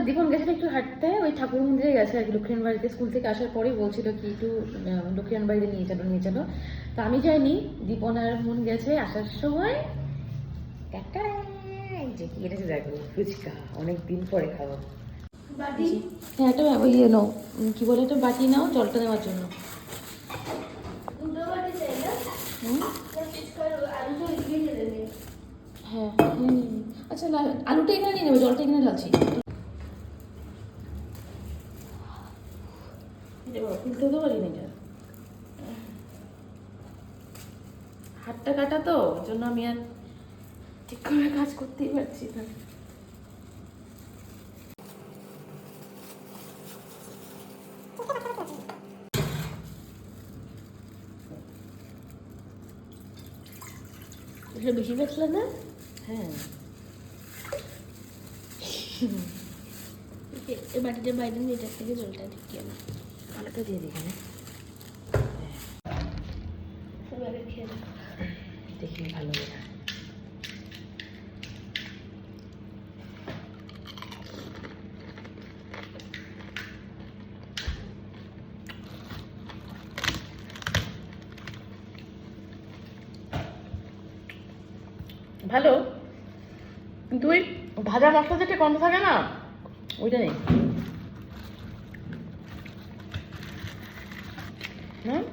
দীপন গেছিল একটু হাঁটতে, ওই ঠাকুর মন্দিরে গেছে আর কি, লক্ষ্মীর বাড়িতে স্কুল থেকে আসার পরেই বলছিল কি একটু লক্ষ্মীর বাড়িতে নিয়ে চলো। তো আমি যাইনি, দীপন আর মন গেছে। আসার সময় একটা যে কি এনেছে দেখো, ফুচকা, অনেকদিন পরে খাবো। বাটি হ্যাঁ, একটা ইয়ে নাও, কি বলে, একটা বাটি নাও জলটা নেওয়ার জন্য। দুটো বাটি চাই না? আলুটা এগিয়ে দেবে। হ্যাঁ, আচ্ছা আলুটা এখানে নিয়ে নেবে, জলটা এখানে ঢালছি। খুলতে তো পারি না, হাতটা কাটা তো, ওর জন্য আমি আর ঠিক করে কাজ করতেই পারছি না। এটা বেশি বেচলে না? হ্যাঁ, এই বাটিটা বাইরে নিয়ে এটার থেকে জলটা ঢুকিয়ে না। আলুটা দিয়ে দিই এখানে। সবাই খেয়ে নাও। দেখি ভালো হবে। ভালো, কিন্তু ওই ভাজা মশলা যেটা গন্ধ থাকে না, ওইটা নেই। হুম,